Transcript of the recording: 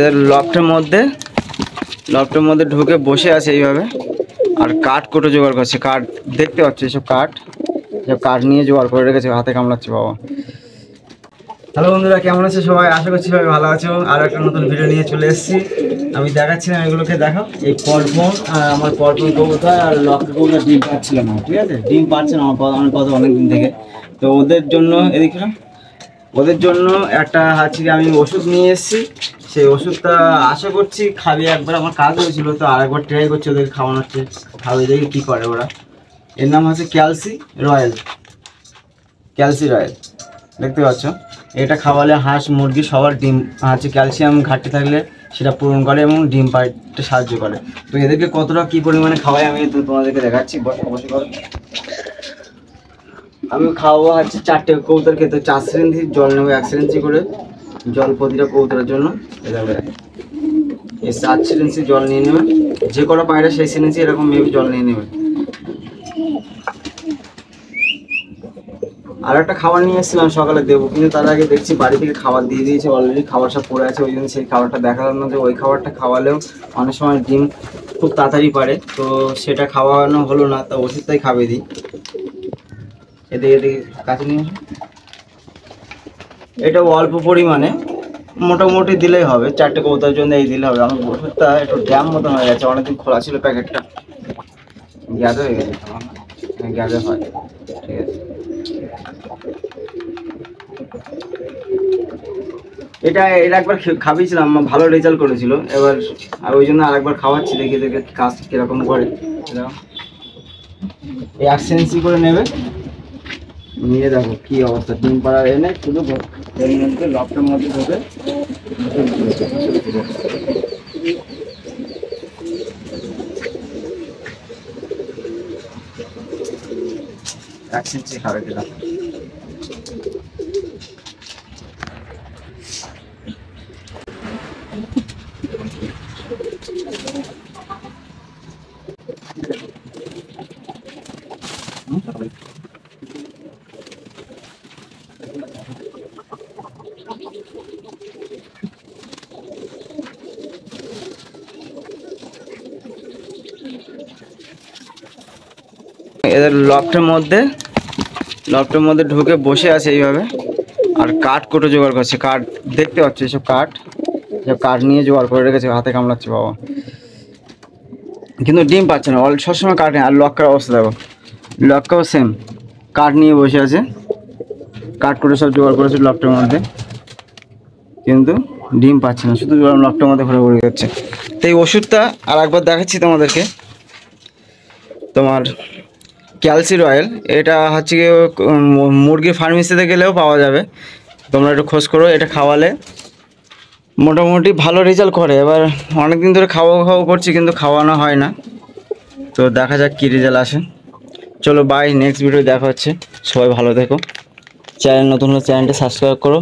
এদের লফটের মধ্যে ঢুকে বসে আছে এইভাবে, আর কাঠ কোটো জোগাড় করছে। কাঠ দেখতে পাচ্ছ, এসব কাঠ নিয়ে জোগাড় করে রেখেছে, হাতে কামড়াচ্ছে বাবা। হ্যালো বন্ধুরা, কেমন আছে সবাই? আশা করছি সবাই ভালো আছো। আর একটা নতুন ভিডিও নিয়ে চলে এসেছি। আমি দেখাচ্ছিলাম এগুলোকে, দেখো এই পরপন আমার পরপন কবুতর আর লফটের কবুতর ডিম পাচ্ছিল না, ঠিক আছে? ডিম পাচ্ছে না আমার কথা অনেক দিন থেকে। তো ওদের জন্য এদিকে ওদের জন্য একটা হচ্ছে আমি ওষুধ নিয়ে এসেছি। সেই ওষুধটা আশা করছি খাবি। একবার আমার কাজ হয়েছিল, তো আরেকবার ট্রাই করছি ওদেরকে খাওয়ানোর, খাওয়াই দেখি কী করে ওরা। এর নাম হচ্ছে ক্যালসি রয়্যাল। দেখতে পাচ্ছ, এটা খাওয়ালে হাঁস মুরগি সবার ডিম হচ্ছে ক্যালসিয়াম ঘাটতি থাকলে সেটা পূরণ করে এবং ডিম পাড়তে সাহায্য করে। তো এদেরকে কতটা কী পরিমাণে খাওয়াই আমি তোমাদেরকে দেখাচ্ছি। বসে করো। আমি খাওয়াবো হচ্ছে 4টে কবুতর খেতে 4 সিরিঞ্জি জল নেবো, 1 সিরিঞ্জি করে জল প্রতিটা কবুতরের জন্য। এভাবে এই 4 সিরিঞ্জি জল নিয়ে নেবে, যে কটা পায়রা সেই সিরিঞ্জি এরকম মেবি জল নিয়ে নেবে। আর একটা খাবার নিয়ে এসেছিলাম সকালে দেবো, কিন্তু তার আগে দেখছি বাড়ি থেকে খাবার দিয়ে দিয়েছে অলরেডি, খাবার সব পড়ে আছে। ওই জন্য সেই খাবারটা দেখালাম না যে ওই খাবারটা খাওয়ালেও অনেক সময় ডিম খুব তাড়াতাড়ি পারে, তো সেটা খাওয়ানো হলো না। তা ওষুধটাই খাইয়ে দিই। এদিকে কাছে নিয়ে আসো। এটা অল্প পরিমাণে মোটামুটি দিলেই হবে, 4টে কবুতরের জন্য এই দিলে হবে। আমার ওষুধটা একটু ড্যাম মতন হয়ে গেছে, অনেকদিন খোলা ছিল প্যাকেটটা, গ্যাদে হয়ে গেছে। গ্যাদে হয়, ঠিক আছে। এটা একবার খাবিয়েছিলাম, ভালো রেজাল্ট করেছিল। এবার আর ওই জন্য আরেকবার খাওয়াচ্ছি, দেখে কাজ কীরকম করে। এই 1 সিরিঞ্জি করে নেবে, নিয়ে দেখো কি অবস্থা। ডিম পাড়া এনে শুধু এর মধ্যে লফটের মধ্যে ঢোকে। 1 সিরিঞ্জি খাবে দিলাম। এদের লফটের মধ্যে ঢুকে বসে আছে এইভাবে, আর কাঠ কোটো জোগাড় করছে। কাঠ দেখতে পাচ্ছ, এসব কাঠ নিয়ে জোগাড় করে রেখেছে, হাতে কামড়াচ্ছে বাবা। কিন্তু ডিম পাচ্ছে না, সবসময় কাঠ নেই। আর লক্কার অবস্থা দেখো, লক্কাও সেম কাঠ নিয়ে বসে আছে। কাঠ করে সব জোগাড় করেছে লফটের মধ্যে, কিন্তু ডিম পাচ্ছে না, শুধু লফটের মধ্যে ঘুরে ঘুরে যাচ্ছে। তো এই ওষুধটা আর একবার দেখাচ্ছি তোমাদেরকে, তোমার ক্যালসি রয়্যাল। এটা হচ্ছে কি মুরগির ফার্মেসিতে গেলেও পাওয়া যাবে, তোমরা একটু খোঁজ করো। এটা খাওয়ালে মোটামুটি ভালো রেজাল্ট করে। এবার অনেক দিন ধরে খাওয়া করছি, কিন্তু খাওয়ানো হয় না। তো দেখা যাক কী রেজাল্ট আসে। চলো বাই, নেক্সট ভিডিও দেখা হচ্ছে। সবাই ভালো থেকো। চ্যানেল নতুন হলে চ্যানেলটা সাবস্ক্রাইব করো।